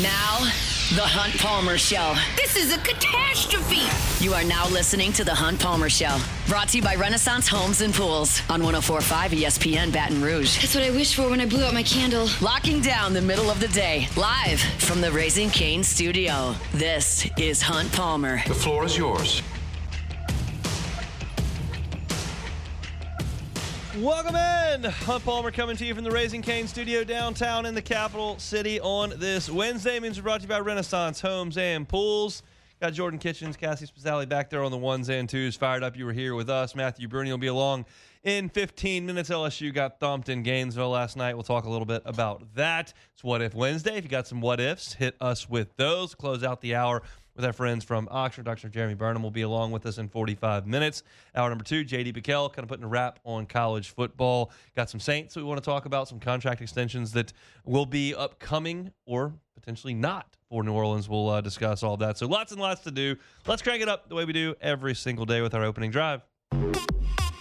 Now, The Hunt Palmer Show. This is a catastrophe. You are now listening to The Hunt Palmer Show. Brought to you by Renaissance Homes and Pools on 104.5 ESPN Baton Rouge. That's what I wished for when I blew out my candle. Locking down the middle of the day. Live from the Raising Cane studio. This is Hunt Palmer. The floor is yours. Welcome in. Hunt Palmer coming to you from the Raising Cane studio downtown in the capital city on this Wednesday. Means we're brought to you by Renaissance Homes and Pools. Got Jordan Kitchens, Cassie Spazzali back there on the ones and twos. Fired up. You were here with us. Matthew Brune will be along in 15 minutes. LSU got thumped in Gainesville last night. We'll talk a little bit about that. It's What If Wednesday. If you got some what ifs, hit us with those. Close out the hour with our friends from Oxford. Dr. Jeremy Burnham will be along with us in 45 minutes. Hour number 2, J.D. Bickell, kind of putting a wrap on college football. Got some Saints we want to talk about, some contract extensions that will be upcoming or potentially not for New Orleans. We'll discuss all of that. So lots and lots to do. Let's crank it up the way we do every single day with our opening drive.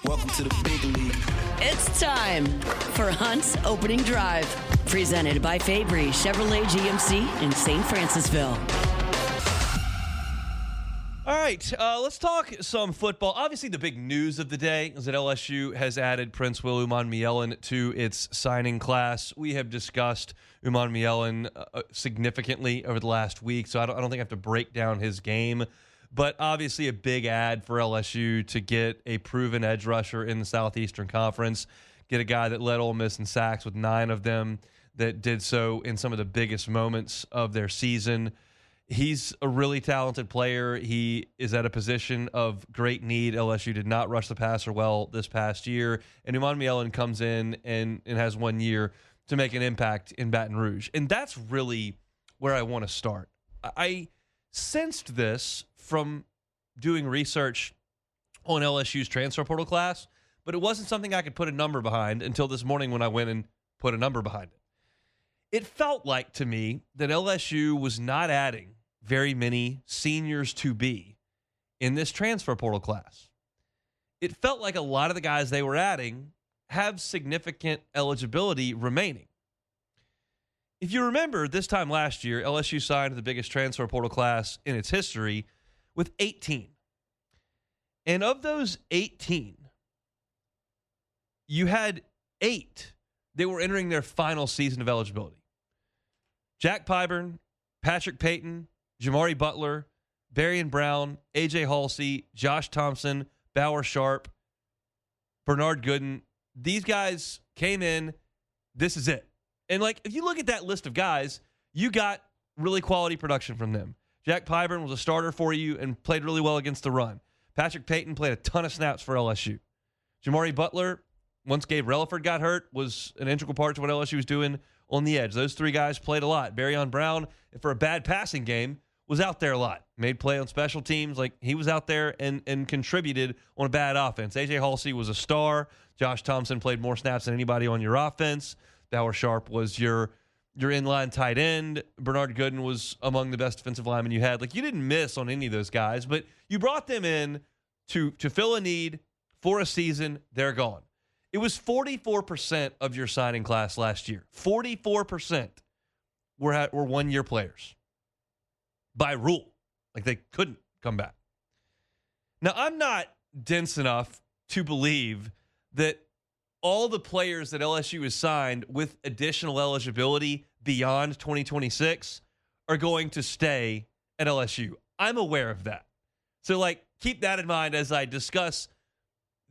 Welcome to the big league. It's time for Hunt's Opening Drive. Presented by Fabry Chevrolet GMC in St. Francisville. All right, let's talk some football. Obviously, the big news of the day is that LSU has added Prince Will Umanmielen to its signing class. We have discussed Umanmielen significantly over the last week, so I don't think I have to break down his game. But obviously, a big add for LSU to get a proven edge rusher in the Southeastern Conference, get a guy that led Ole Miss in sacks with 9 of them, that did so in some of the biggest moments of their season. He's a really talented player. He is at a position of great need. LSU did not rush the passer well this past year. And Umanmielen comes in and has 1 year to make an impact in Baton Rouge. And that's really where I want to start. I sensed this from doing research on LSU's transfer portal class, but it wasn't something I could put a number behind until this morning when I went and put a number behind it. It felt like to me that LSU was not adding very many seniors to be in this transfer portal class. It felt like a lot of the guys they were adding have significant eligibility remaining. If you remember, this time last year, LSU signed the biggest transfer portal class in its history with 18. And of those 18, you had 8 that were entering their final season of eligibility. Jack Pyburn, Patrick Payton, Jamari Butler, Barian Brown, A.J. Halsey, Josh Thompson, Bauer Sharp, Bernard Gooden. These guys came in. This is it. And, if you look at that list of guys, you got really quality production from them. Jack Pyburn was a starter for you and played really well against the run. Patrick Payton played a ton of snaps for LSU. Jamari Butler, once Gabe Relaford got hurt, was an integral part to what LSU was doing on the edge. Those 3 guys played a lot. Barian Brown, for a bad passing game, was out there a lot. Made play on special teams. He was out there and contributed on a bad offense. A.J. Halsey was a star. Josh Thompson played more snaps than anybody on your offense. Bauer Sharp was your inline tight end. Bernard Gooden was among the best defensive linemen you had. You didn't miss on any of those guys, but you brought them in to fill a need for a season. They're gone. It was 44% of your signing class last year. 44% were 1-year players. By rule. They couldn't come back. Now, I'm not dense enough to believe that all the players that LSU has signed with additional eligibility beyond 2026 are going to stay at LSU. I'm aware of that. So, keep that in mind as I discuss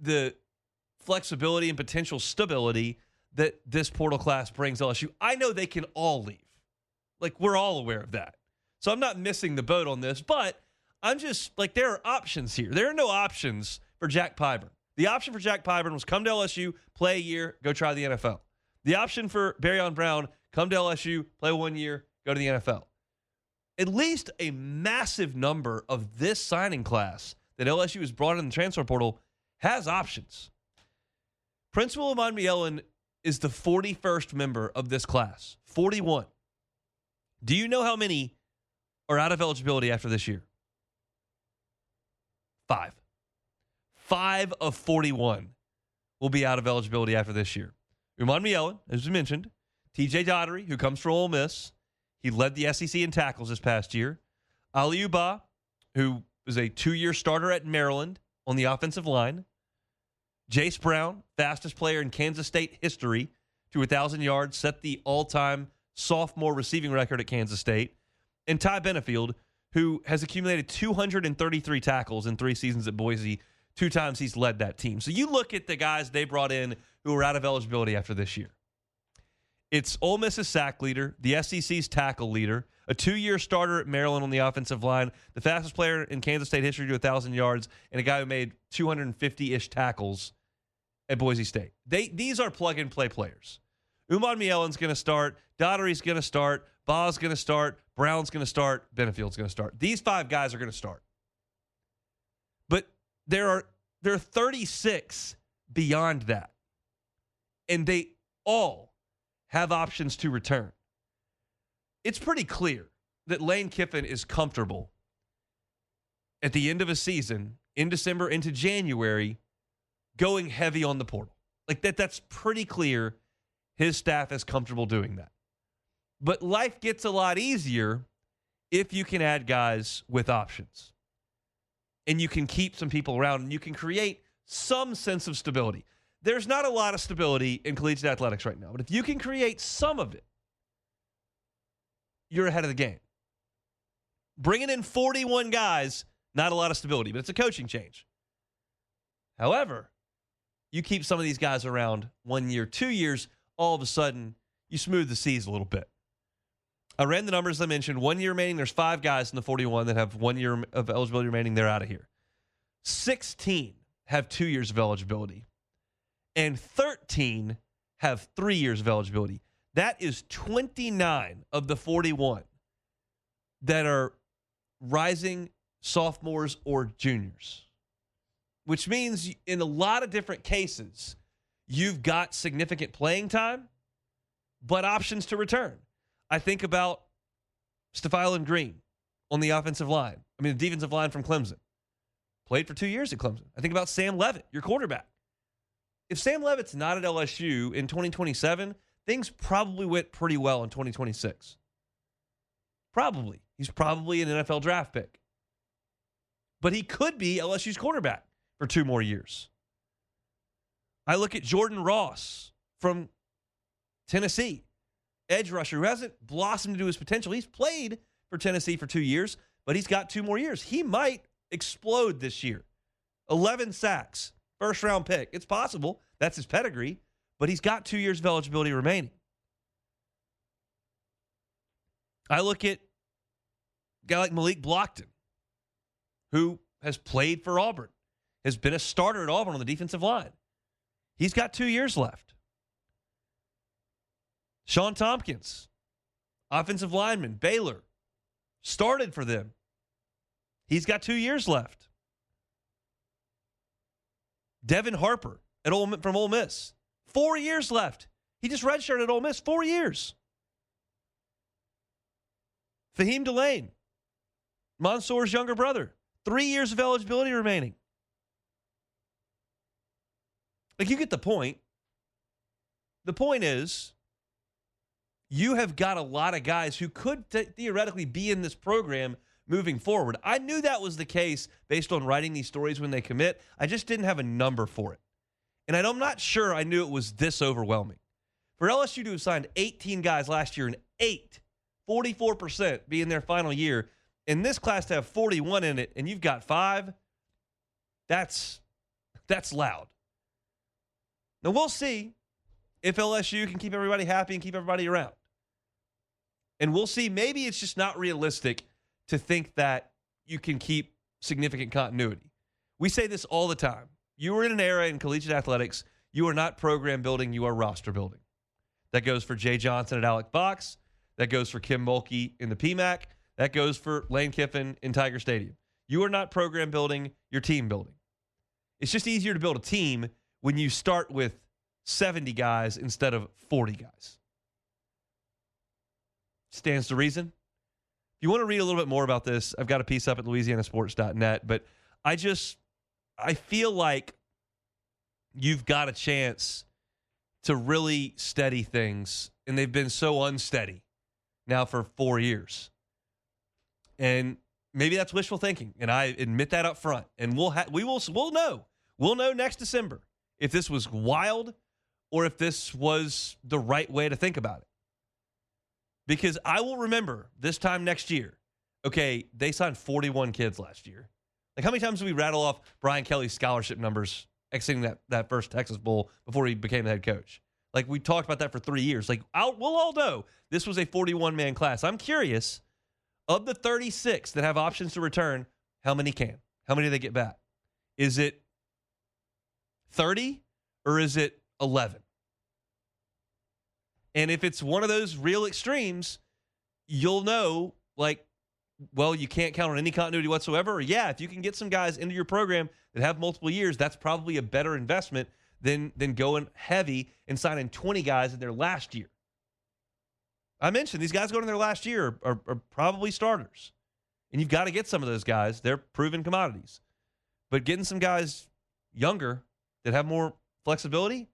the flexibility and potential stability that this portal class brings LSU. I know they can all leave. We're all aware of that. So I'm not missing the boat on this, but I'm just, there are options here. There are no options for Jack Pyburn. The option for Jack Pyburn was come to LSU, play a year, go try the NFL. The option for Barian Brown, come to LSU, play 1 year, go to the NFL. At least a massive number of this signing class that LSU has brought in the transfer portal has options. Prince Will Umanmielen is the 41st member of this class. 41. Do you know how many are out of eligibility after this year? 5. 5 of 41 will be out of eligibility after this year. Umanmielen, as we mentioned, TJ Daugherty, who comes from Ole Miss, He led the SEC in tackles this past year. Aliuba, who was a 2-year starter at Maryland on the offensive line. Jace Brown, fastest player in Kansas State history to 1,000 yards, set the all-time sophomore receiving record at Kansas State. And Ty Benefield, who has accumulated 233 tackles in 3 seasons at Boise. 2 times he's led that team. So you look at the guys they brought in who are out of eligibility after this year. It's Ole Miss's sack leader, the SEC's tackle leader, a 2-year starter at Maryland on the offensive line, the fastest player in Kansas State history to 1,000 yards, and a guy who made 250-ish tackles at Boise State. These are plug-and-play players. Umar Mielen's going to start. Daughtery's going to start. Baugh's going to start. Brown's going to start. Benefield's going to start. These 5 guys are going to start. But there are 36 beyond that. And they all have options to return. It's pretty clear that Lane Kiffin is comfortable at the end of a season, in December into January, going heavy on the portal. Like that's pretty clear. His staff is comfortable doing that. But life gets a lot easier if you can add guys with options. And you can keep some people around and you can create some sense of stability. There's not a lot of stability in collegiate athletics right now, but if you can create some of it, you're ahead of the game. Bringing in 41 guys, not a lot of stability, but it's a coaching change. However, you keep some of these guys around 1 year, 2 years, all of a sudden, you smooth the seas a little bit. I ran the numbers I mentioned. 1 year remaining. There's 5 guys in the 41 that have 1 year of eligibility remaining. They're out of here. 16 have 2 years of eligibility. And 13 have 3 years of eligibility. That is 29 of the 41 that are rising sophomores or juniors. Which means in a lot of different cases, you've got significant playing time, but options to return. I think about Stephylan Green on the offensive line. The defensive line from Clemson. Played for 2 years at Clemson. I think about Sam Leavitt, your quarterback. If Sam Leavitt's not at LSU in 2027, things probably went pretty well in 2026. Probably. He's probably an NFL draft pick. But he could be LSU's quarterback for 2 more years. I look at Jordan Ross from Tennessee. Edge rusher who hasn't blossomed into his potential. He's played for Tennessee for 2 years, but he's got 2 more years. He might explode this year. 11 sacks, first-round pick. It's possible. That's his pedigree, but he's got 2 years of eligibility remaining. I look at a guy like Malik Blockton, who has played for Auburn, has been a starter at Auburn on the defensive line. He's got 2 years left. Sean Tompkins, offensive lineman, Baylor, started for them. He's got 2 years left. Devin Harper from Ole Miss, 4 years left. He just redshirted at Ole Miss, 4 years. Fahim Delane, Mansour's younger brother, 3 years of eligibility remaining. Like, you get the point. The point is, you have got a lot of guys who could theoretically be in this program moving forward. I knew that was the case based on writing these stories when they commit. I just didn't have a number for it. And I'm not sure I knew it was this overwhelming. For LSU to have signed 18 guys last year and 44% be in their final year, and this class to have 41 in it, and you've got 5, that's loud. Now, we'll see if LSU can keep everybody happy and keep everybody around. And we'll see. Maybe it's just not realistic to think that you can keep significant continuity. We say this all the time. You are in an era in collegiate athletics, you are not program building, you are roster building. That goes for Jay Johnson at Alec Fox. That goes for Kim Mulkey in the PMAC. That goes for Lane Kiffin in Tiger Stadium. You are not program building, you're team building. It's just easier to build a team when you start with 70 guys instead of 40 guys. Stands to reason. If you want to read a little bit more about this, I've got a piece up at louisianasports.net, but I feel like you've got a chance to really steady things, and they've been so unsteady now for 4 years. And maybe that's wishful thinking, and I admit that up front. And we'll know. We'll know next December if this was wild or if this was the right way to think about it. Because I will remember this time next year, okay, they signed 41 kids last year. Like, how many times did we rattle off Brian Kelly's scholarship numbers exiting that first Texas Bowl before he became the head coach? Like, we talked about that for 3 years. Like, we'll all know this was a 41-man class. I'm curious, of the 36 that have options to return, how many can? How many do they get back? Is it 30 or is it 11? And if it's one of those real extremes, you'll know, like, well, you can't count on any continuity whatsoever. Or, yeah, if you can get some guys into your program that have multiple years, that's probably a better investment than going heavy and signing 20 guys in their last year. I mentioned these guys going in their last year are probably starters. And you've got to get some of those guys. They're proven commodities. But getting some guys younger that have more flexibility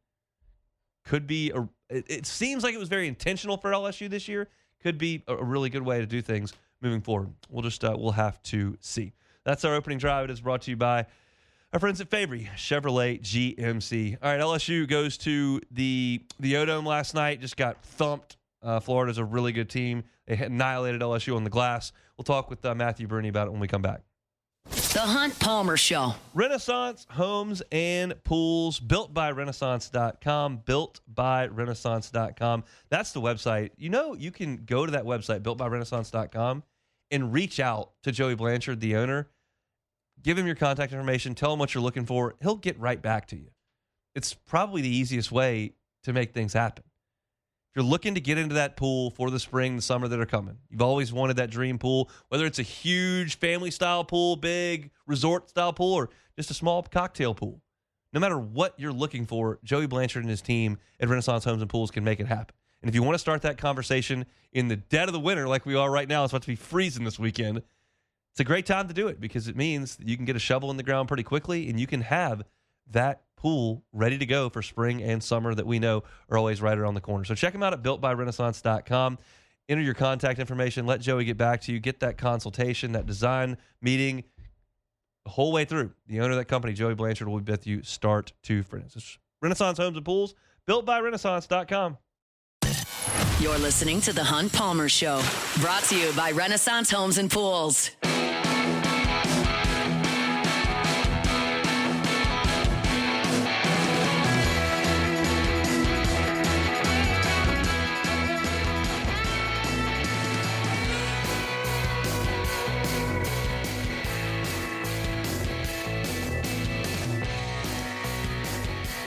could be it seems like it was very intentional for LSU this year. Could be a really good way to do things moving forward. We'll just we'll have to see. That's our opening drive. It is brought to you by our friends at Fabry Chevrolet GMC. All right, LSU goes to the O-Dome last night. Just got thumped. Florida's a really good team. They annihilated LSU on the glass. We'll talk with Matthew Brune about it when we come back. The Hunt Palmer Show. Renaissance Homes and Pools, builtbyrenaissance.com, builtbyrenaissance.com. That's the website. You know, you can go to that website, builtbyrenaissance.com, and reach out to Joey Blanchard, the owner. Give him your contact information. Tell him what you're looking for. He'll get right back to you. It's probably the easiest way to make things happen. If you're looking to get into that pool for the spring, the summer that are coming, you've always wanted that dream pool, whether it's a huge family-style pool, big resort-style pool, or just a small cocktail pool. No matter what you're looking for, Joey Blanchard and his team at Renaissance Homes and Pools can make it happen. And if you want to start that conversation in the dead of the winter like we are right now, it's about to be freezing this weekend, it's a great time to do it because it means that you can get a shovel in the ground pretty quickly and you can have that pool ready to go for spring and summer that we know are always right around the corner. So check them out at builtbyrenaissance.com. Enter your contact information. Let Joey get back to you. Get that consultation, that design meeting the whole way through. The owner of that company, Joey Blanchard, will be with you start to finish. It's Renaissance Homes and Pools, builtbyrenaissance.com. You're listening to The Hunt Palmer Show, brought to you by Renaissance Homes and Pools.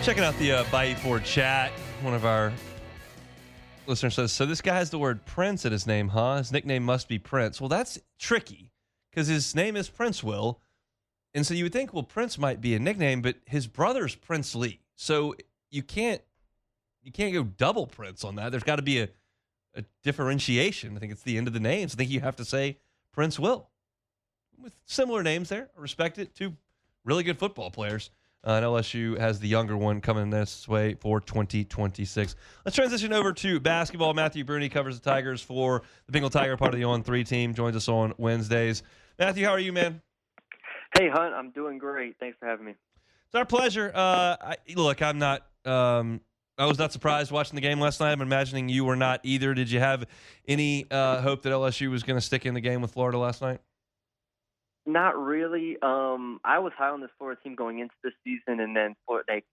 Checking out the Bayou Ford chat. One of our listeners says, so this guy has the word Prince in his name, huh? His nickname must be Prince. Well, that's tricky because his name is Prince Will. And so you would think, well, Prince might be a nickname, but his brother's Prince Lee. So you can't go double Prince on that. There's got to be a differentiation. I think it's the end of the names. I think you have to say Prince Will. With similar names there. I respect it. Two really good football players. And LSU has the younger one coming this way for 2026. Let's transition over to basketball. Matthew Brune covers the Tigers for the Bengal Tiger, part of the On3 team. Joins us on Wednesdays. Matthew, how are you, man? Hey, Hunt. I'm doing great. Thanks for having me. It's our pleasure. Look, I'm not I was not surprised watching the game last night. I'm imagining you were not either. Did you have any hope that LSU was going to stick in the game with Florida last night? Not really. I was high on this Florida team going into this season, and then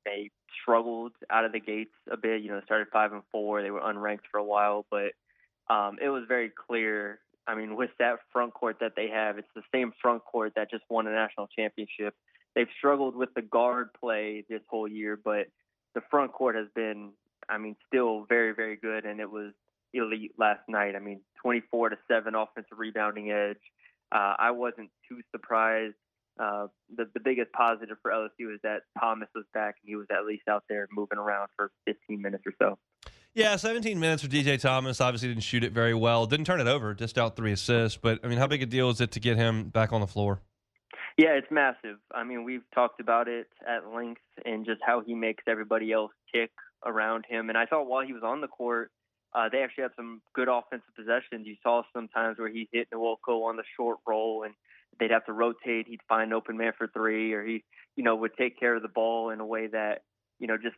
they struggled out of the gates a bit. You know, they started 5-4. They were unranked for a while, but it was very clear. I mean, with that front court that they have, it's the same front court that just won a national championship. They've struggled with the guard play this whole year, but the front court has been, I mean, still very, very good, and it was elite last night. I mean, 24-7 offensive rebounding edge. I wasn't too surprised. The biggest positive for LSU is that Thomas was back and he was at least out there moving around for 15 minutes or so. Yeah, 17 minutes for DJ Thomas. Obviously didn't shoot it very well. Didn't turn it over, just out 3 assists. But, I mean, how big a deal is it to get him back on the floor? Yeah, it's massive. I mean, we've talked about it at length and just how he makes everybody else tick around him. And I thought while he was on the court, They actually had some good offensive possessions. You saw sometimes where he hit Nwoko on the short roll, and they'd have to rotate. He'd find an open man for three, or he, would take care of the ball in a way that, just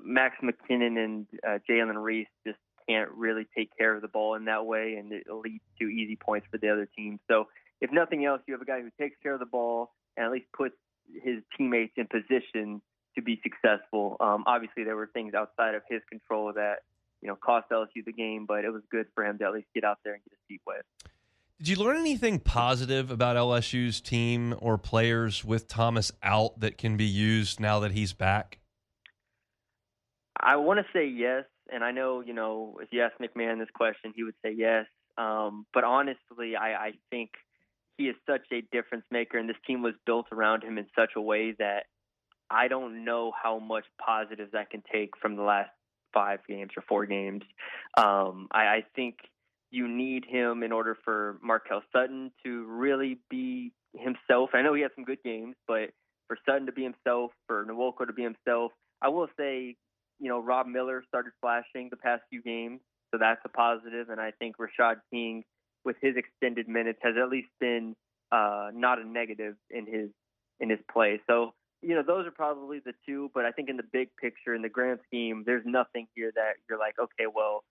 Max McKinnon and Jalen Reese just can't really take care of the ball in that way, and it leads to easy points for the other team. So if nothing else, you have a guy who takes care of the ball and at least puts his teammates in position to be successful. Obviously, there were things outside of his control that, cost LSU the game, but it was good for him to at least get out there and get his feet wet. Did you learn anything positive about LSU's team or players with Thomas out that can be used now that he's back? I want to say yes, and I know, if you ask McMahon this question, he would say yes. But honestly, I think he is such a difference maker, and this team was built around him in such a way that I don't know how much positives I can take from the last 5 games or 4 games. I think you need him in order for Markel Sutton to really be himself. I know he had some good games, but for Sutton to be himself, for Nwoko to be himself, I will say, Rob Miller started flashing the past few games, so that's a positive. And I think Rashad King, with his extended minutes, has at least been not a negative in his play. So, those are probably the two. But I think in the big picture, in the grand scheme, there's nothing here that you're like, okay, well,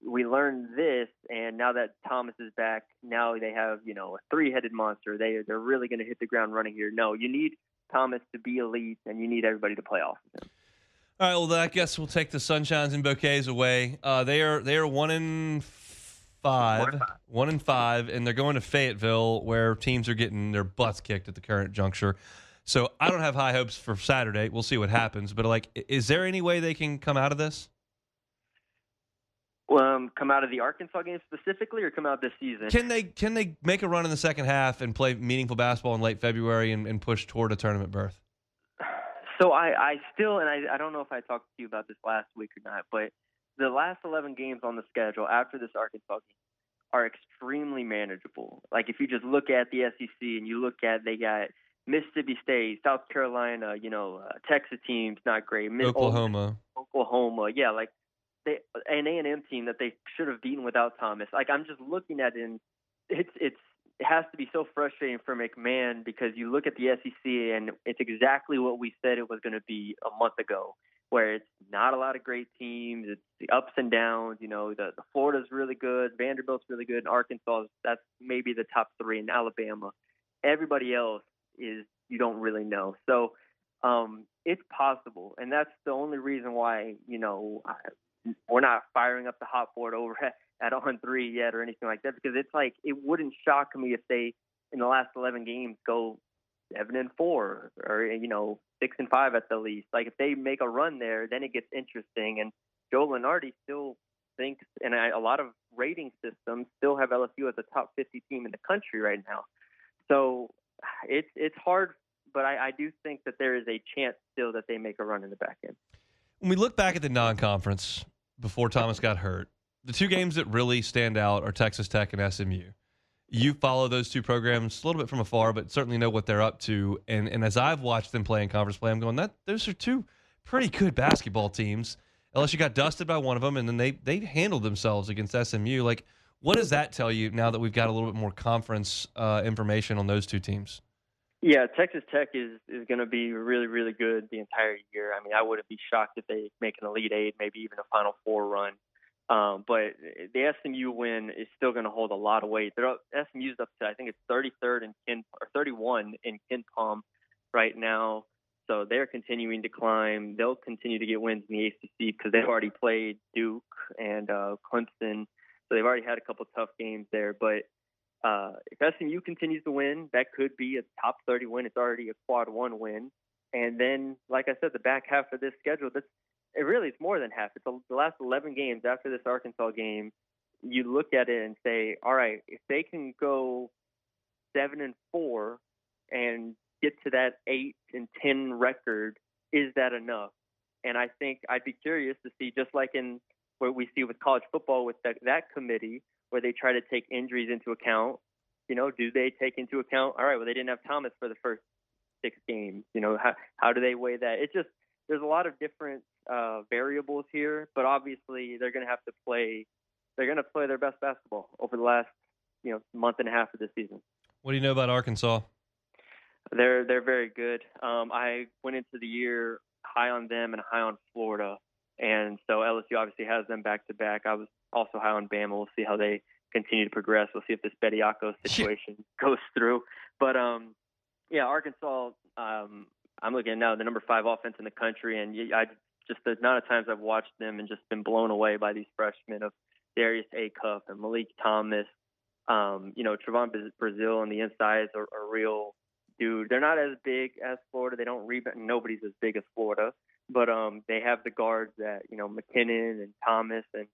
we learned this, and now that Thomas is back, now they have, a 3-headed monster. They're really going to hit the ground running here. No, you need Thomas to be elite, and you need everybody to play off of him. All right, well, then I guess we'll take the sunshines and bouquets away. They are 1-5, 1-5, and they're going to Fayetteville, where teams are getting their butts kicked at the current juncture. So I don't have high hopes for Saturday. We'll see what happens. But is there any way they can come out of this? Come out of the Arkansas game specifically, or come out this season? Can they make a run in the second half and play meaningful basketball in late February and push toward a tournament berth? So I still, and I don't know if I talked to you about this last week or not, but the last 11 games on the schedule after this Arkansas game are extremely manageable. Like, if you just look at the SEC and you look at, they got Mississippi State, South Carolina, Texas team's not great. Oklahoma. Yeah, like an A&M team that they should have beaten without Thomas. Like, I'm just looking at it, and it has to be so frustrating for McMahon, because you look at the SEC and it's exactly what we said it was going to be a month ago, where it's not a lot of great teams. It's the ups and downs. The Florida's really good, Vanderbilt's really good, and Arkansas, that's maybe the top 3, in Alabama. Everybody else is, you don't really know. So it's possible, and that's the only reason why, we're not firing up the hot board over at On3 yet or anything like that, because it's like, it wouldn't shock me if they, in the last 11 games, go 7-4 or 6-5 at the least. Like, if they make a run there, then it gets interesting. And Joe Lunardi still thinks, and a lot of rating systems still have LSU as a top 50 team in the country right now. So it's hard, but I do think that there is a chance still that they make a run in the back end. When we look back at the non-conference before Thomas got hurt, the 2 games that really stand out are Texas Tech and SMU. You follow those 2 programs a little bit from afar, but certainly know what they're up to. And as I've watched them play in conference play, I'm going, those are 2 pretty good basketball teams. LSU got dusted by one of them, and then they handled themselves against SMU. Like, what does that tell you now that we've got a little bit more conference information on those 2 teams? Yeah, Texas Tech is going to be really, really good the entire year. I mean, I wouldn't be shocked if they make an Elite Eight, maybe even a Final Four run. But the SMU win is still going to hold a lot of weight. SMU's up to, I think it's 33rd or 31 in KenPom right now. So they're continuing to climb. They'll continue to get wins in the ACC because they've already played Duke and Clemson. So they've already had a couple tough games there. But if SMU continues to win, that could be a top 30 win. It's already a quad 1 win. And then, like I said, the back half of this schedule, it's more than half. It's the last 11 games after this Arkansas game. You look at it and say, all right, if they can go 7-4 and get to that 8-10 record, is that enough? And I think I'd be curious to see, just like in what we see with college football with that committee, where they try to take injuries into account. Do they take into account, all right, well, they didn't have Thomas for the first 6 games. How do they weigh that? It's just, there's a lot of different variables here, but obviously they're going to have to play they're going to play their best basketball over the last month and a half of this season. What do you know about Arkansas? They're very good. I went into the year high on them and high on Florida, and so LSU obviously has them back to back. I was also high on Bama. We'll see how they continue to progress. We'll see if this Bediako situation goes through. But Arkansas. I'm looking at now the number 5 offense in the country, and just the amount of times I've watched them and just been blown away by these freshmen of Darius Acuff and Malik Thomas. Trevon Brazile on the inside is a real dude. They're not as big as Florida. They don't rebound. Nobody's as big as Florida, but they have the guards that McKinnon and Thomas and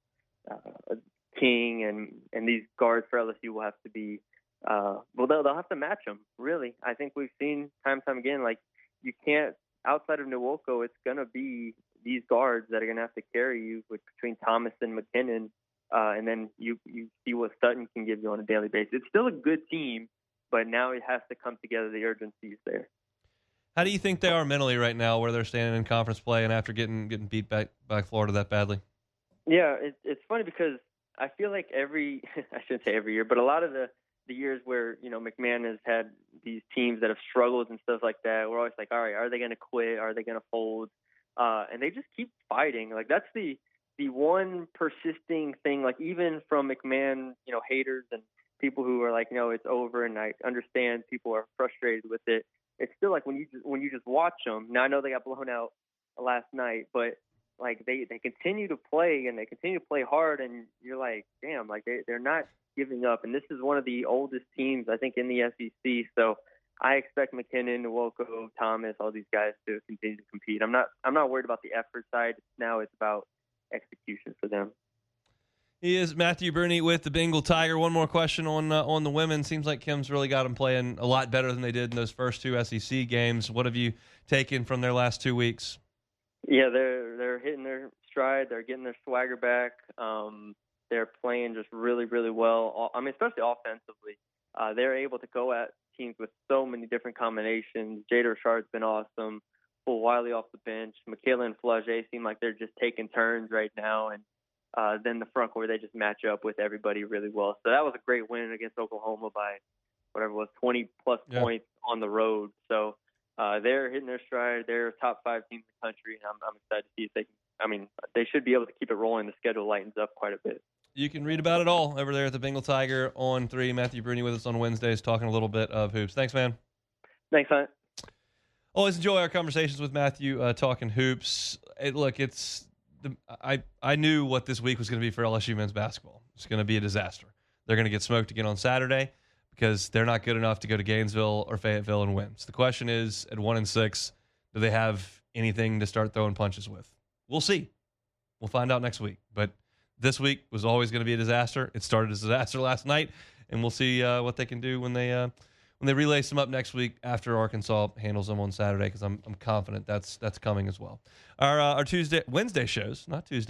King and these guards for LSU will have to be. They'll have to match them. Really, I think we've seen time and time again. Like you can't outside of Nwoko, it's gonna be these guards that are gonna have to carry you between Thomas and McKinnon. And then you see what Sutton can give you on a daily basis. It's still a good team, but now it has to come together. The urgency is there. How do you think they are mentally right now, where they're standing in conference play and after getting beat back by Florida that badly? Yeah, it's funny because I feel like I shouldn't say every year, but a lot of the years where McMahon has had these teams that have struggled and stuff like that, we're always like, all right, are they going to quit? Are they going to fold? And they just keep fighting. Like that's the one persisting thing, like even from McMahon, haters and people who are like, no, it's over. And I understand people are frustrated with it. It's still like when you just watch them. Now I know they got blown out last night, but like they continue to play and they continue to play hard. And you're like, damn, like they're not giving up. And this is one of the oldest teams, I think, in the SEC. So I expect McKinnon, Nwoko, Thomas, all these guys to continue to compete. I'm not worried about the effort side. Now it's about execution for them. He is Matthew Brune with the Bengal Tiger. One more question on the women. Seems like Kim's really got them playing a lot better than they did in those first 2 SEC games. What have you taken from their last 2 weeks? Yeah, they're hitting their stride. They're getting their swagger back. They're playing just really, really well. I mean, especially offensively. They're able to go at teams with so many different combinations. Jada Rashard's been awesome. Pull Wiley off the bench. Michaela and Flage seem like they're just taking turns right now. And then the front court, they just match up with everybody really well. So that was a great win against Oklahoma by whatever it was, 20-plus points on the road. So they're hitting their stride. They're a top 5 team in the country, and I'm excited to see if they can. I mean, they should be able to keep it rolling. The schedule lightens up quite a bit. You can read about it all over there at the Bengal Tiger on 3. Matthew Brune with us on Wednesdays talking a little bit of hoops. Thanks, man. Thanks, Hunt. Always enjoy our conversations with Matthew talking hoops. I knew what this week was going to be for LSU men's basketball. It's going to be a disaster. They're going to get smoked again on Saturday because they're not good enough to go to Gainesville or Fayetteville and win. So the question is, at 1-6, do they have anything to start throwing punches with? We'll see. We'll find out next week. But this week was always going to be a disaster. It started as a disaster last night, and we'll see what they can do when they relace them up next week after Arkansas handles them on Saturday, because I'm confident that's coming as well. Our Wednesday shows brought to you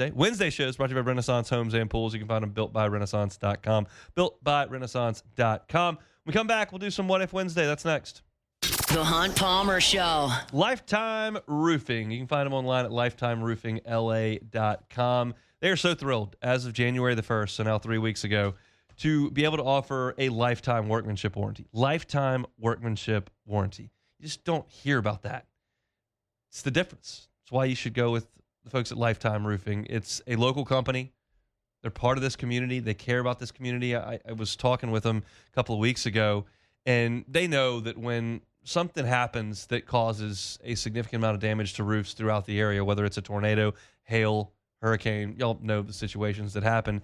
by Renaissance Homes and Pools. You can find them builtbyrenaissance.com. Builtbyrenaissance.com. When we come back, we'll do some What If Wednesday. That's next. The Hunt Palmer Show. Lifetime Roofing. You can find them online at lifetimeroofingla.com. They are so thrilled as of January the 1st, so now 3 weeks ago, to be able to offer a lifetime workmanship warranty. Lifetime workmanship warranty. You just don't hear about that. It's the difference. It's why you should go with the folks at Lifetime Roofing. It's a local company. They're part of this community. They care about this community. I was talking with them a couple of weeks ago, and they know that when something happens that causes a significant amount of damage to roofs throughout the area, whether it's a tornado, hail, hurricane, y'all know the situations that happen.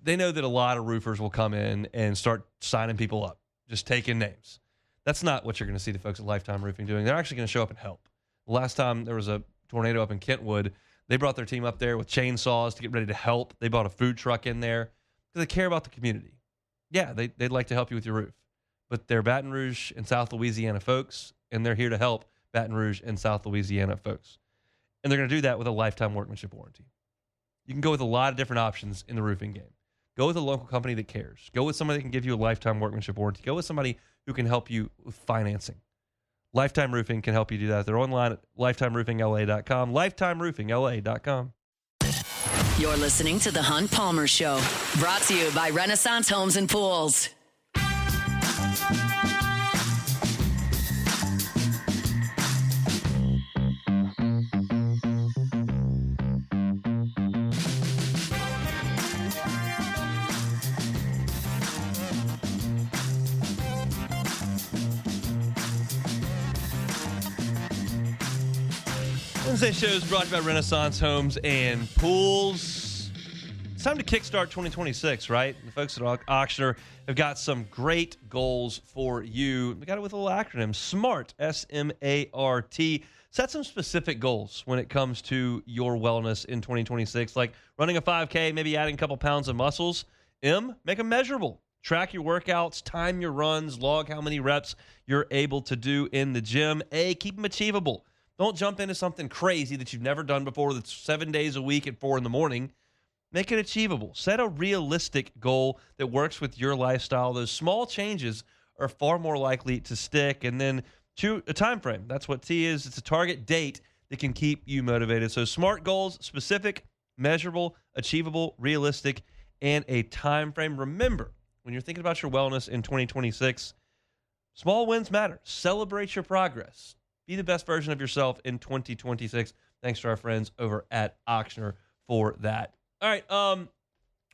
They know that a lot of roofers will come in and start signing people up, just taking names. That's not what you're going to see the folks at Lifetime Roofing doing. They're actually going to show up and help. Last time there was a tornado up in Kentwood, they brought their team up there with chainsaws to get ready to help. They brought a food truck in there because they care about the community. Yeah, they'd like to help you with your roof. But they're Baton Rouge and South Louisiana folks, and they're here to help Baton Rouge and South Louisiana folks. And they're going to do that with a lifetime workmanship warranty. You can go with a lot of different options in the roofing game. Go with a local company that cares. Go with somebody that can give you a lifetime workmanship warranty. Go with somebody who can help you with financing. Lifetime Roofing can help you do that. They're online at lifetimeroofingla.com. Lifetimeroofingla.com. You're listening to The Hunt Palmer Show, brought to you by Renaissance Homes and Pools. Wednesday show is brought to you by Renaissance Homes and Pools. It's time to kickstart 2026, right? The folks at Auctioner have got some great goals for you. We got it with a little acronym, SMART, S-M-A-R-T. Set some specific goals when it comes to your wellness in 2026, like running a 5K, maybe adding a couple pounds of muscles. M, make them measurable. Track your workouts, time your runs, log how many reps you're able to do in the gym. A, keep them achievable. Don't jump into something crazy that you've never done before that's 7 days a week at 4 in the morning. Make it achievable. Set a realistic goal that works with your lifestyle. Those small changes are far more likely to stick. And then choose a time frame. That's what T is. It's a target date that can keep you motivated. So SMART goals, specific, measurable, achievable, realistic, and a time frame. Remember, when you're thinking about your wellness in 2026, small wins matter. Celebrate your progress. Be the best version of yourself in 2026. Thanks to our friends over at Auctioner for that. All right,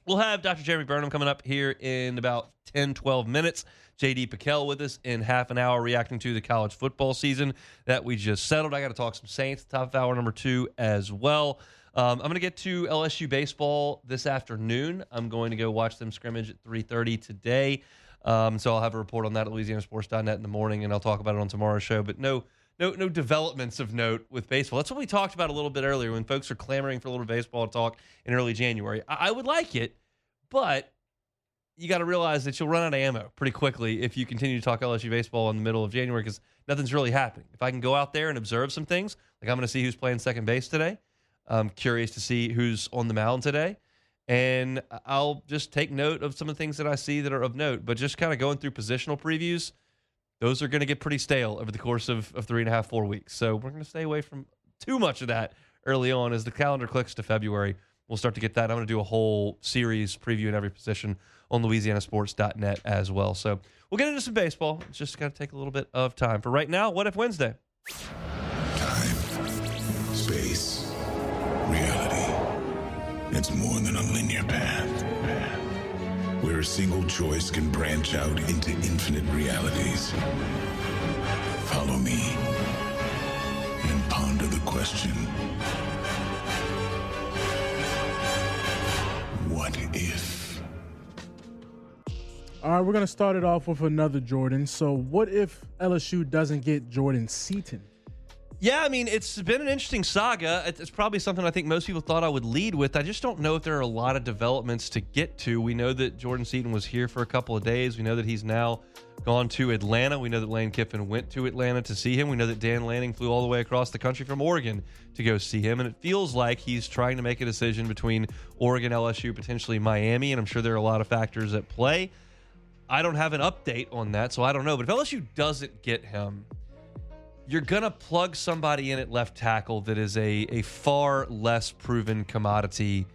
we'll have Dr. Jeremy Burnham coming up here in about 10, 12 minutes. J.D. Piquel with us in half an hour reacting to the college football season that we just settled. I got to talk some Saints, top of hour number 2 as well. I'm going to get to LSU baseball this afternoon. I'm going to go watch them scrimmage at 3:30 today. So I'll have a report on that at LouisianaSports.net in the morning, and I'll talk about it on tomorrow's show. But no developments of note with baseball. That's what we talked about a little bit earlier when folks are clamoring for a little baseball talk in early January. I would like it, but you got to realize that you'll run out of ammo pretty quickly if you continue to talk LSU baseball in the middle of January because nothing's really happening. If I can go out there and observe some things, like I'm going to see who's playing second base today. I'm curious to see who's on the mound today. And I'll just take note of some of the things that I see that are of note. But just kind of going through positional previews, those are going to get pretty stale over the course of 3.5, 4 weeks. So we're going to stay away from too much of that early on. As the calendar clicks to February, we'll start to get that. I'm going to do a whole series previewing every position on LouisianaSports.net as well. So we'll get into some baseball. It's just got to take a little bit of time. For right now, What If Wednesday? Time, space, reality. It's more than a linear path. Where a single choice can branch out into infinite realities. Follow me and ponder the question, what if? All right, we're going to start it off with another Jordan. So what if LSU doesn't get Jordan Seaton? Yeah, I mean, it's been an interesting saga. It's probably something I think most people thought I would lead with. I just don't know if there are a lot of developments to get to. We know that Jordan Seaton was here for a couple of days. We know that he's now gone to Atlanta. We know that Lane Kiffin went to Atlanta to see him. We know that Dan Lanning flew all the way across the country from Oregon to go see him. And it feels like he's trying to make a decision between Oregon, LSU, potentially Miami. And I'm sure there are a lot of factors at play. I don't have an update on that, so I don't know. But if LSU doesn't get him, you're going to plug somebody in at left tackle that is a far less proven commodity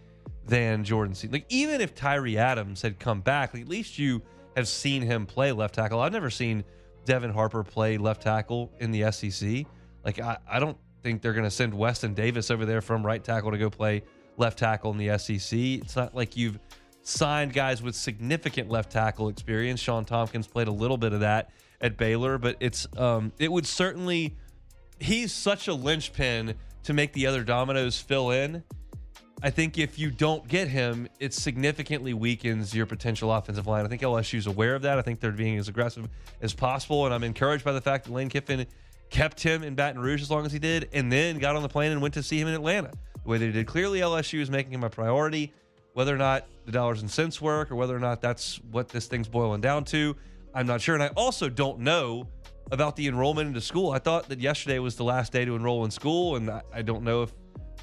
than Jordan Seaton. Like, even if Tyree Adams had come back, like, at least you have seen him play left tackle. I've never seen Devin Harper play left tackle in the SEC. Like, I don't think they're going to send Weston Davis over there from right tackle to go play left tackle in the SEC. It's not like you've signed guys with significant left tackle experience. Sean Tompkins played a little bit of that at Baylor, but it would certainly, he's such a linchpin to make the other dominoes fill in. I think if you don't get him, it significantly weakens your potential offensive line. I think LSU's aware of that. I think they're being as aggressive as possible, and I'm encouraged by the fact that Lane Kiffin kept him in Baton Rouge as long as he did, and then got on the plane and went to see him in Atlanta the way they did. Clearly, LSU is making him a priority. Whether or not the dollars and cents work, or whether or not that's what this thing's boiling down to, I'm not sure. And I also don't know about the enrollment into school. I thought that yesterday was the last day to enroll in school, and I don't know if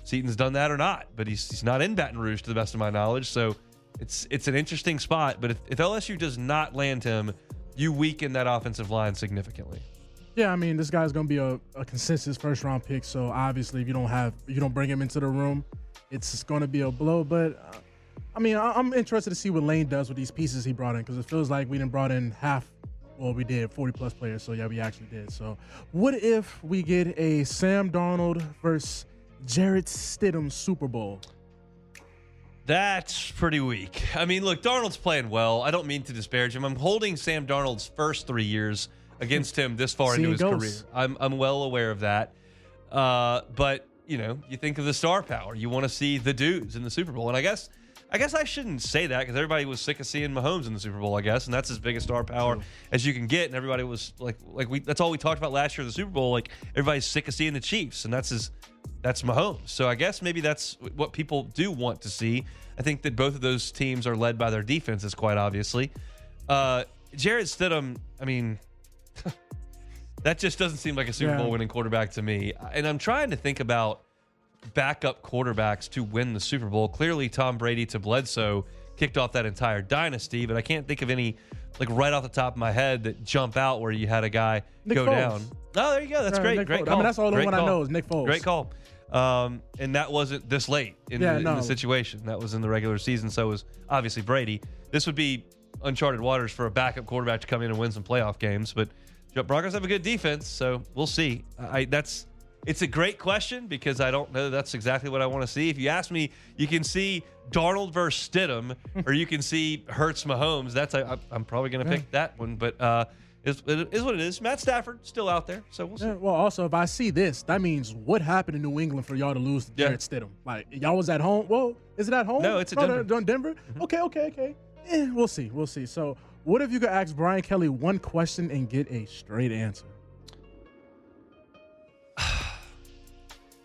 Seaton's done that or not. But he's not in Baton Rouge to the best of my knowledge. So it's an interesting spot. But if LSU does not land him, you weaken that offensive line significantly. Yeah, I mean, this guy's going to be a consensus first-round pick. So obviously, if you don't bring him into the room, it's going to be a blow. But, I'm interested to see what Lane does with these pieces he brought in, because it feels like we done brought in half. Well, we did 40-plus players, so yeah, we actually did. So what if we get a Sam Darnold versus Jarrett Stidham Super Bowl? That's pretty weak. I mean, look, Darnold's playing well. I don't mean to disparage him. I'm holding Sam Darnold's first 3 years against him this far into his career. I'm well aware of that. But, you think of the star power. You want to see the dudes in the Super Bowl. And I guess I shouldn't say that, because everybody was sick of seeing Mahomes in the Super Bowl, I guess, and that's as big a star power as you can get. And everybody was that's all we talked about last year in the Super Bowl. Like, everybody's sick of seeing the Chiefs, and that's Mahomes. So I guess maybe that's what people do want to see. I think that both of those teams are led by their defenses, quite obviously. Jarrett Stidham, I mean, that just doesn't seem like a Super Bowl winning quarterback to me. And I'm trying to think about backup quarterbacks to win the Super Bowl. Clearly, Tom Brady to Bledsoe kicked off that entire dynasty, but I can't think of any, right off the top of my head, that jump out where you had a guy go down. Oh, there you go. That's great. Great call. That's all the one I know is Nick Foles. Great call. And that wasn't this late in the situation. That was in the regular season, so it was obviously Brady. This would be uncharted waters for a backup quarterback to come in and win some playoff games, but Broncos have a good defense, so we'll see. It's a great question, because I don't know that's exactly what I want to see. If you ask me, you can see Darnold versus Stidham, or you can see Hurts Mahomes. I'm probably going to pick that one, but it is what it is. Matt Stafford still out there, so we'll see. Well, also, if I see this, that means what happened in New England for y'all to lose to Jarrett Stidham? Like, y'all was at home? Well, is it at home? No, it's at Denver. Denver? Mm-hmm. Okay. We'll see. So what if you could ask Brian Kelly one question and get a straight answer?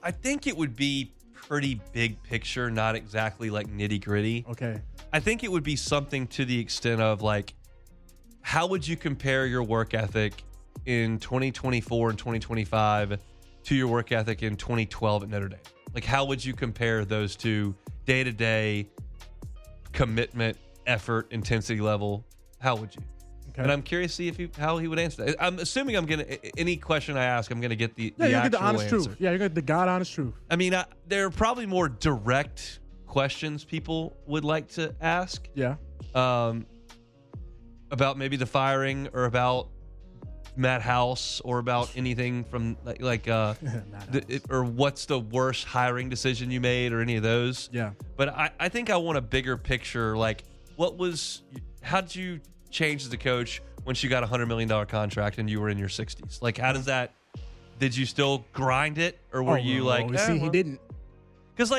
I think it would be pretty big picture, not exactly like nitty gritty. Okay. I think it would be something to the extent of how would you compare your work ethic in 2024 and 2025 to your work ethic in 2012 at Notre Dame? How would you compare those two day-to-day commitment, effort, intensity level? How would you? Okay. And I'm curious to see how he would answer that. I'm assuming any question I ask, I'm going to get the actual get the honest answer. Truth. Yeah, you get the God honest truth. I mean, there are probably more direct questions people would like to ask. Yeah. About maybe the firing, or about Matt House, or about anything from or what's the worst hiring decision you made, or any of those. Yeah. But I think I want a bigger picture. How did you change as a coach once you got a $100 million contract and you were in your 60s? How does that? Did you still grind it, or were you he didn't? Because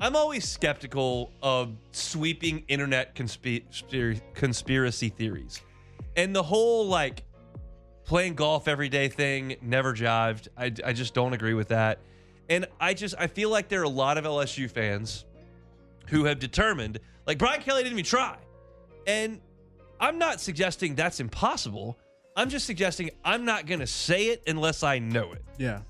I'm always skeptical of sweeping internet conspiracy theories, and the whole playing golf every day thing never jived. I just don't agree with that, and I feel like there are a lot of LSU fans who have determined Brian Kelly didn't even try. And I'm not suggesting that's impossible. I'm just suggesting I'm not going to say it unless I know it. Yeah.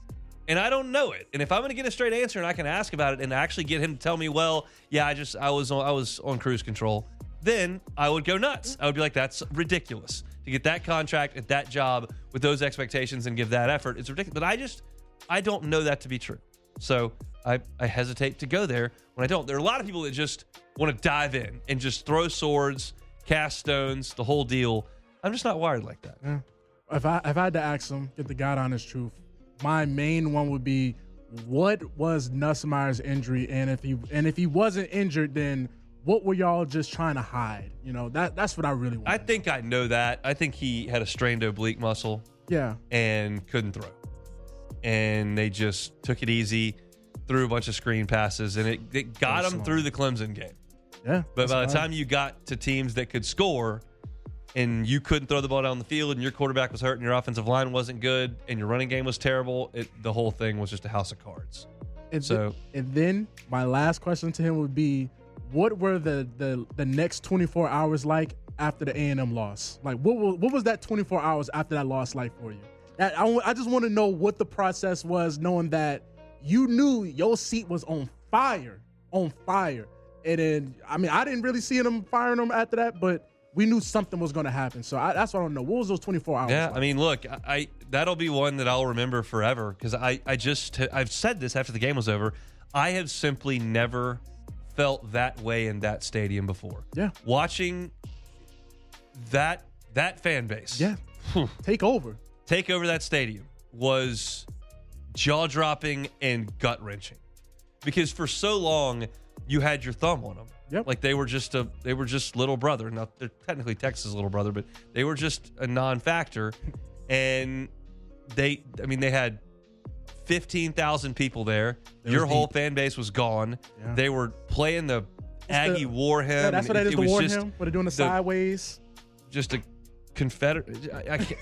And I don't know it. And if I'm going to get a straight answer and I can ask about it and actually get him to tell me, well, yeah, I was on cruise control, then I would go nuts. I would be like, that's ridiculous. To get that contract at that job with those expectations and give that effort, it's ridiculous. But I don't know that to be true. So I hesitate to go there when I don't. There are a lot of people that just want to dive in and just throw swords, cast stones, the whole deal. I'm just not wired like that. Yeah. If I had to ask him, get the God honest truth, my main one would be, what was Nussmeier's injury, and if he wasn't injured, then what were y'all just trying to hide? That's what I really want. I think I know that. I think he had a strained oblique muscle. Yeah. And couldn't throw. And they just took it easy, threw a bunch of screen passes, and it got him through the Clemson game. Yeah. But by the time you got to teams that could score, and you couldn't throw the ball down the field, and your quarterback was hurt, and your offensive line wasn't good, and your running game was terrible, the whole thing was just a house of cards. And then my last question to him would be, what were the next 24 hours like after the A&M loss? What was that 24 hours after that loss like for you? I just want to know what the process was, knowing that you knew your seat was on fire. And then, I didn't really see them firing them after that, but we knew something was going to happen. So that's what I don't know. What was those 24 hours? Yeah, like? Look, that'll be one that I'll remember forever, because I've said this after the game was over. I have simply never felt that way in that stadium before. Yeah. Watching that fan base. Yeah. Take over That stadium was jaw-dropping and gut-wrenching. Because for so long, you had your thumb on them. Yep. Like they were just little brother. Now, they're technically Texas' little brother, but they were just a non-factor. And they had 15,000 people there. Your whole fan base was gone. Yeah. They were playing the Aggie war hymn. Yeah, that's what that is, the war hymn. What they're doing the sideways. Just a Confederate. I can't.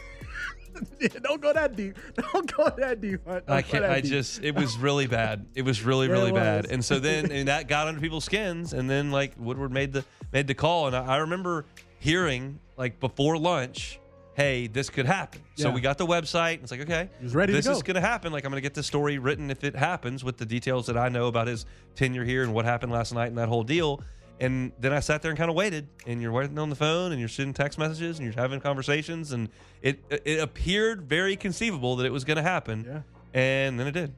Don't go that deep. Don't go that deep. I can't. It was really bad. It was really bad. And so then that got under people's skins. And then like Woodward made the call. And I remember hearing like before lunch, hey, this could happen. Yeah. So we got the website. And it's like, okay, he was ready this to go. is going to happen. Like I'm going to get this story written if it happens with the details that I know about his tenure here and what happened last night and that whole deal. And then I sat there and kind of waited, and you're waiting on the phone, and you're sending text messages, and you're having conversations, and it appeared very conceivable that it was going to happen, yeah. And then it did,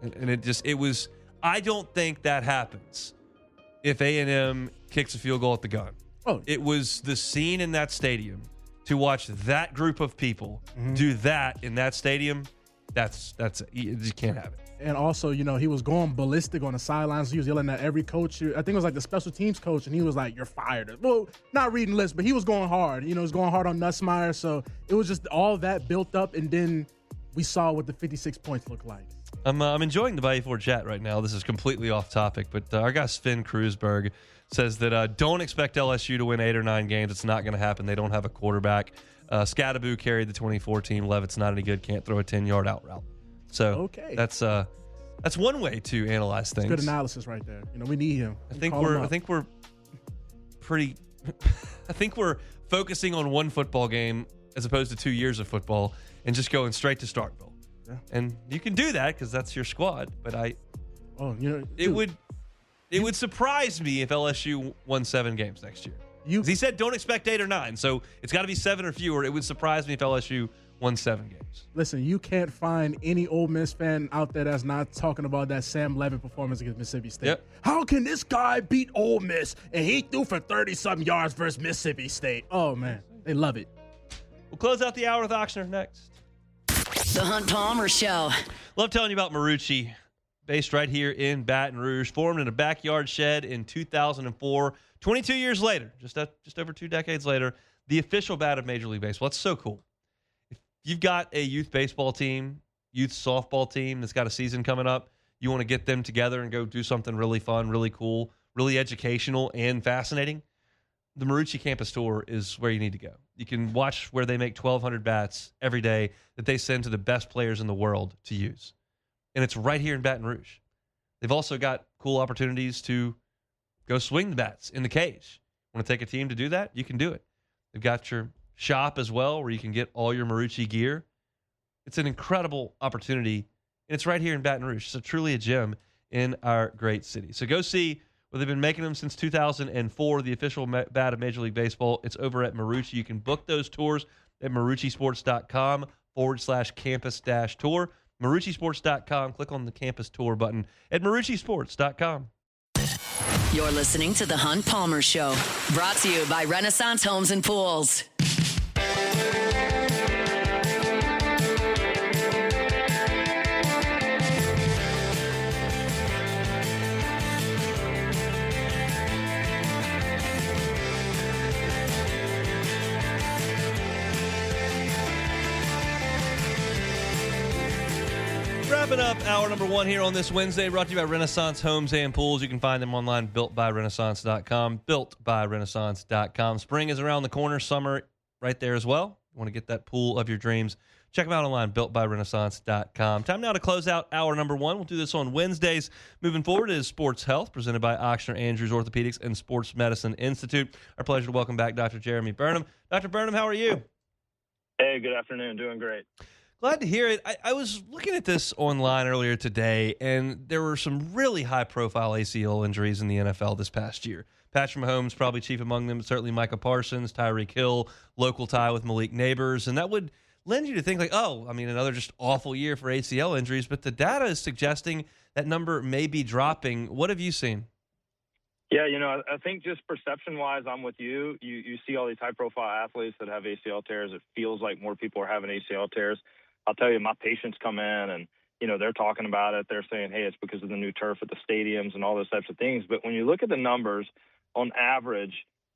and it was. I don't think that happens if A&M kicks a field goal at the gun. Oh, it was the scene in that stadium to watch that group of people do that in that stadium. That's you can't have it. And also, he was going ballistic on the sidelines. He was yelling at every coach. I think it was like the special teams coach, and he was like, "You're fired." Well, not reading lists, but he was going hard. He was going hard on Nussmeier. So it was just all that built up, and then we saw what the 56 points looked like. I'm enjoying the Bayou Ford chat right now. This is completely off topic, but our guy Sven Krusberg says that don't expect LSU to win 8 or 9 games. It's not going to happen. They don't have a quarterback. Scadaboo carried the 2014. Levitt's not any good. Can't throw a 10-yard out route. So okay. That's one way to analyze things. Good analysis right there. We need him. I think we're focusing on one football game as opposed to 2 years of football and just going straight to Starkville. Yeah. And you can do that because that's your squad. But it would surprise me if LSU won 7 games next year. He said don't expect 8 or 9, so it's got to be 7 or fewer. It would surprise me if LSU won 7 games. Listen, you can't find any Ole Miss fan out there that's not talking about that Sam Levin performance against Mississippi State. Yep. How can this guy beat Ole Miss and he threw for 30-something yards versus Mississippi State? Oh, man. They love it. We'll close out the hour with Oxner next. The Hunt Palmer Show. Love telling you about Marucci, based right here in Baton Rouge, formed in a backyard shed in 2004. 22 years later, just over 2 decades later, the official bat of Major League Baseball. That's so cool. If you've got a youth baseball team, youth softball team that's got a season coming up, you want to get them together and go do something really fun, really cool, really educational and fascinating, the Marucci Campus Tour is where you need to go. You can watch where they make 1,200 bats every day that they send to the best players in the world to use. And it's right here in Baton Rouge. They've also got cool opportunities to go swing the bats in the cage. Want to take a team to do that? You can do it. They've got your shop as well where you can get all your Marucci gear. It's an incredible opportunity, and it's right here in Baton Rouge. So truly a gem in our great city. So go see where they've been making them since 2004, the official bat of Major League Baseball. It's over at Marucci. You can book those tours at maruccisports.com/campus-tour. maruccisports.com. Click on the campus tour button at maruccisports.com. You're listening to The Hunt Palmer Show, brought to you by Renaissance Homes and Pools. Wrapping up hour number 1 here on this Wednesday, brought to you by Renaissance Homes and Pools. You can find them online, builtbyrenaissance.com, builtbyrenaissance.com. Spring is around the corner, summer right there as well. You want to get that pool of your dreams, check them out online, builtbyrenaissance.com. Time now to close out hour number 1. We'll do this on Wednesdays. Moving forward is Sports Health, presented by Oxner Andrews Orthopedics and Sports Medicine Institute. Our pleasure to welcome back Dr. Jeremy Burnham. Dr. Burnham, how are you? Hey, good afternoon. Doing great. Glad to hear it. I was looking at this online earlier today, and there were some really high-profile ACL injuries in the NFL this past year. Patrick Mahomes probably chief among them, certainly Micah Parsons, Tyreek Hill, local tie with Malik Neighbors, and that would lends you to think like, oh, I mean, another just awful year for ACL injuries, but the data is suggesting that number may be dropping. What have you seen? Yeah, I think just perception-wise, I'm with you. You see all these high-profile athletes that have ACL tears. It feels like more people are having ACL tears. I'll tell you, my patients come in and, they're talking about it. They're saying, hey, it's because of the new turf at the stadiums and all those types of things. But when you look at the numbers, on average,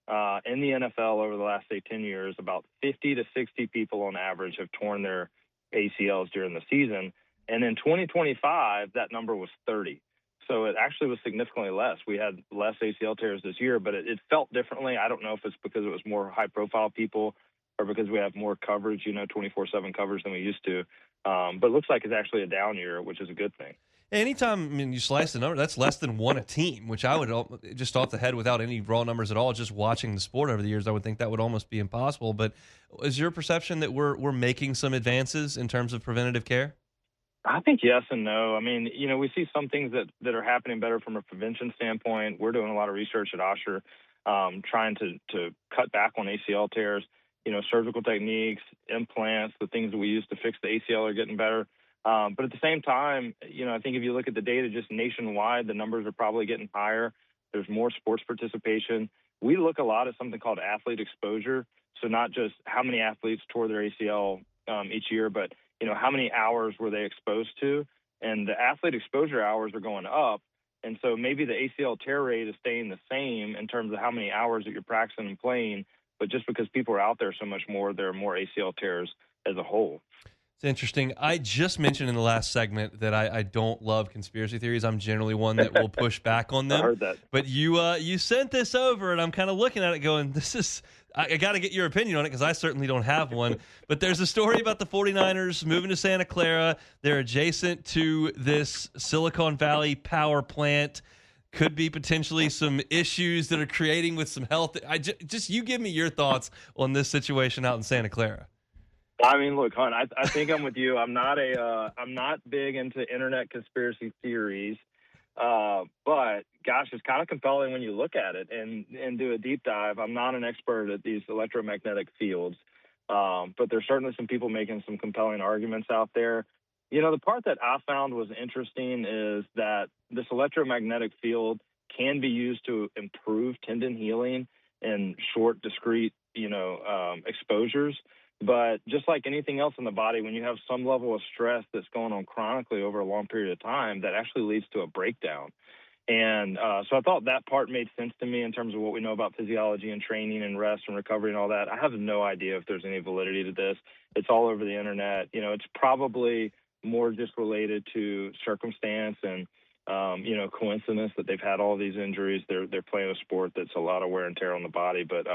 in the NFL over the last, say, 10 years, about 50 to 60 people on average have torn their ACLs during the season. And in 2025, that number was 30. So it actually was significantly less. We had less ACL tears this year, but it felt differently. I don't know if it's because it was more high-profile people or because we have more coverage, 24/7 coverage than we used to. But it looks like it's actually a down year, which is a good thing. Anytime, you slice the number, that's less than one a team, which I would just off the head without any raw numbers at all, just watching the sport over the years, I would think that would almost be impossible. But is your perception that we're making some advances in terms of preventative care? I think yes and no. I mean, we see some things that are happening better from a prevention standpoint. We're doing a lot of research at Osher, trying to cut back on ACL tears. Surgical techniques, implants, the things that we use to fix the ACL are getting better. But at the same time, I think if you look at the data just nationwide, the numbers are probably getting higher. There's more sports participation. We look a lot at something called athlete exposure. So not just how many athletes tore their ACL each year, but how many hours were they exposed to? And the athlete exposure hours are going up. And so maybe the ACL tear rate is staying the same in terms of how many hours that you're practicing and playing. But just because people are out there so much more, there are more ACL tears as a whole. It's interesting. I just mentioned in the last segment that I don't love conspiracy theories. I'm generally one that will push back on them. I heard that. But you sent this over, and I'm kind of looking at it going, I got to get your opinion on it because I certainly don't have one. But there's a story about the 49ers moving to Santa Clara. They're adjacent to this Silicon Valley power plant. Could be potentially some issues that are creating with some health. Just you give me your thoughts on this situation out in Santa Clara. I mean, look, hon, I think I'm with you. I'm not big into internet conspiracy theories, but gosh, it's kind of compelling when you look at it and do a deep dive. I'm not an expert at these electromagnetic fields, but there's certainly some people making some compelling arguments out there. The part that I found was interesting is that this electromagnetic field can be used to improve tendon healing in short, discrete, exposures. But just like anything else in the body, when you have some level of stress that's going on chronically over a long period of time, that actually leads to a breakdown. And so I thought that part made sense to me in terms of what we know about physiology and training and rest and recovery and all that. I have no idea if there's any validity to this. It's all over the internet. It's probably more just related to circumstance and, coincidence that they've had all these injuries. They're playing a sport that's a lot of wear and tear on the body, but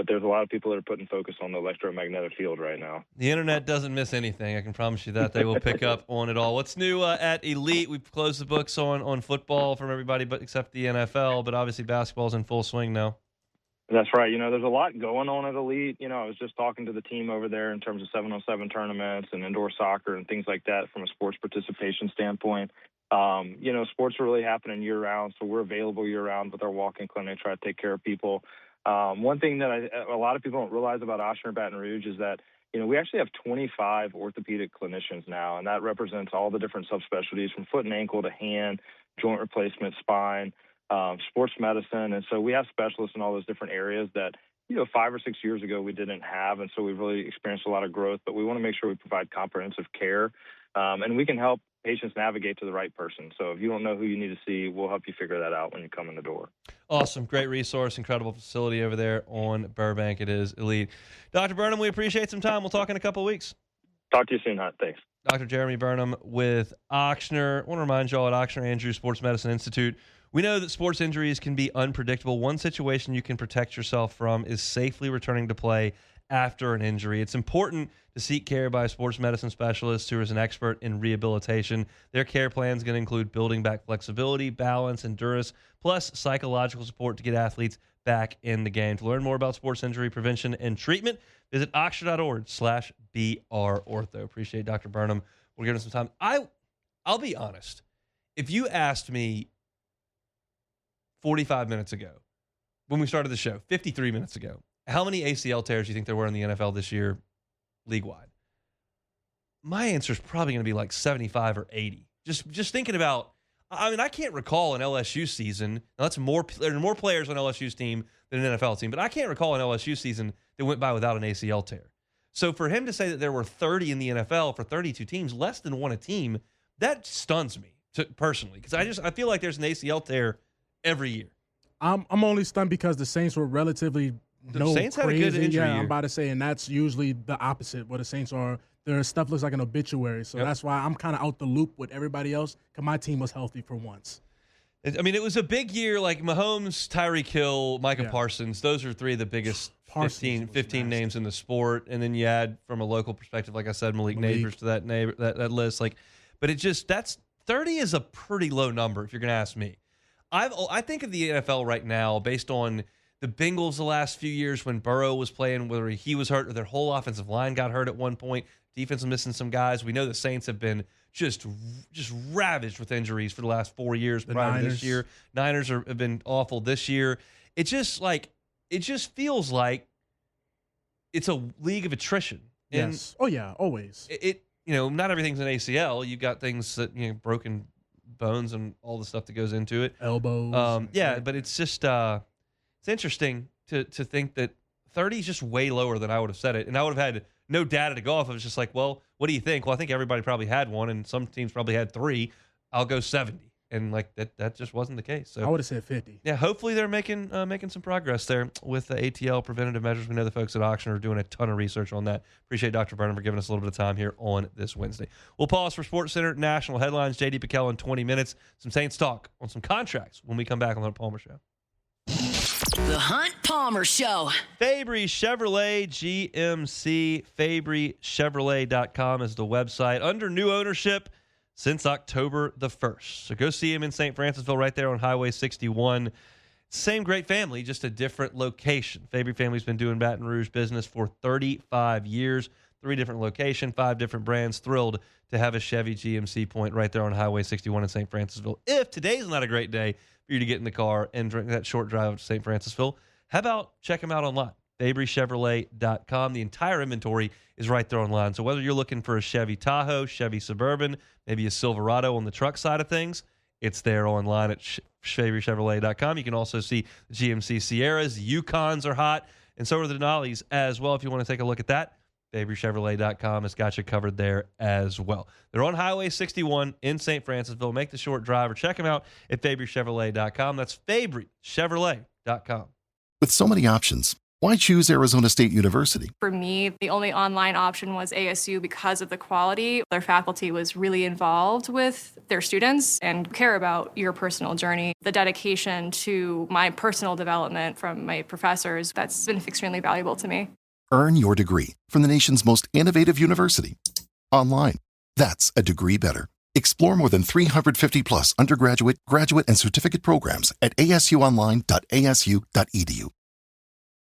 there's a lot of people that are putting focus on the electromagnetic field right now. The internet doesn't miss anything. I can promise you that. They will pick up on it all. What's new at Elite? We've closed the books on football from everybody but except the NFL, but obviously basketball's in full swing now. That's right. There's a lot going on at Elite. I was just talking to the team over there in terms of 7-on-7 tournaments and indoor soccer and things like that from a sports participation standpoint. Sports are really happening year-round, so we're available year-round with our walk-in clinic, try to take care of people. One thing that a lot of people don't realize about Oshner Baton Rouge is that, we actually have 25 orthopedic clinicians now, and that represents all the different subspecialties from foot and ankle to hand, joint replacement, spine, sports medicine. And so we have specialists in all those different areas that, 5 or 6 years ago we didn't have. And so we've really experienced a lot of growth, but we want to make sure we provide comprehensive care. And we can help patients navigate to the right person. So if you don't know who you need to see, we'll help you figure that out when you come in the door. Awesome. Great resource. Incredible facility over there on Burbank. It is Elite. Dr. Burnham, we appreciate some time. We'll talk in a couple of weeks. Talk to you soon, Hunt. Thanks. Dr. Jeremy Burnham with Ochsner. I want to remind you all at Ochsner Andrews Sports Medicine Institute, we know that sports injuries can be unpredictable. One situation you can protect yourself from is safely returning to play after an injury. It's important to seek care by a sports medicine specialist who is an expert in rehabilitation. Their care plan is going to include building back flexibility, balance, endurance, plus psychological support to get athletes back in the game. To learn more about sports injury prevention and treatment, visit oxford.org/BRortho. Appreciate Dr. Burnham. We're giving some time. I'll be honest. If you asked me 45 minutes ago, when we started the show, 53 minutes ago, how many ACL tears do you think there were in the NFL this year, league-wide? my answer is probably going to be like 75 or 80. Just thinking about, I mean, I can't recall an LSU season. Now there are more players on LSU's team than an NFL team, but I can't recall an LSU season that went by without an ACL tear. So for him to say that there were 30 in the NFL for 32 teams, less than one a team, that stuns me personally, because I feel like there's an ACL tear every year. I'm only stunned because the Saints were relatively Saints crazy. had a good injury Yeah, year. I'm about to say, and that's usually the opposite. Where the Saints are, their stuff looks like an obituary. So that's why I'm kind of out the loop with everybody else. Because my team was healthy for once. I mean, it was a big year. Like Mahomes, Tyreek Hill, Micah Parsons. Those are three of the biggest 15 names in the sport. And then you add, from a local perspective, like I said, Malik Neighbors to that list. Like, but that's 30 is a pretty low number if you're going to ask me. I think of the NFL right now based on the Bengals the last few years when Burrow was playing, whether he was hurt or their whole offensive line got hurt at one point. Defense was missing some guys. We know the Saints have been just ravaged with injuries for the last 4 years prior to this year. Niners have been awful this year. It just feels like it's a league of attrition. And yes. Oh yeah, always. Not everything's an ACL. You've got things that broken bones and all the stuff that goes into it. Elbows. But it's just it's interesting to think that 30 is just way lower than I would have said it, and I would have had no data to go off of. It's just like, well, what do you think? Well, I think everybody probably had one, and some teams probably had 3. I'll go 70, and like that just wasn't the case. So I would have said 50. Yeah, hopefully they're making some progress there with the ATL preventative measures. We know the folks at Auction are doing a ton of research on that. Appreciate Dr. Burnham for giving us a little bit of time here on this Wednesday. We'll pause for Sports Center national headlines. J.D. Pickell in 20 minutes. Some Saints talk on some contracts when we come back on the Hunt Palmer Show. The Hunt Palmer Show. Fabry Chevrolet GMC. FabryChevrolet.com is the website. Under new ownership since October the 1st. So go see him in St. Francisville right there on Highway 61. Same great family, just a different location. Fabry family's been doing Baton Rouge business for 35 years. 3 different locations, 5 different brands. Thrilled to have a Chevy GMC point right there on Highway 61 in St. Francisville. If today's not a great day for you to get in the car and drink that short drive to St. Francisville, how about check them out online? FabryChevrolet.com. The entire inventory is right there online. So whether you're looking for a Chevy Tahoe, Chevy Suburban, maybe a Silverado on the truck side of things, it's there online at FabryChevrolet.com. You can also see the GMC Sierras. The Yukons are hot, and so are the Denali's as well. If you want to take a look at that, FabryChevrolet.com has got you covered there as well. They're on Highway 61 in St. Francisville. Make the short drive or check them out at FabryChevrolet.com. That's FabryChevrolet.com. With so many options, why choose Arizona State University? For me, the only online option was ASU because of the quality. Their faculty was really involved with their students and care about your personal journey. The dedication to my personal development from my professors, that's been extremely valuable to me. Earn your degree from the nation's most innovative university. Online. That's a degree better. Explore more than 350-plus undergraduate, graduate, and certificate programs at asuonline.asu.edu.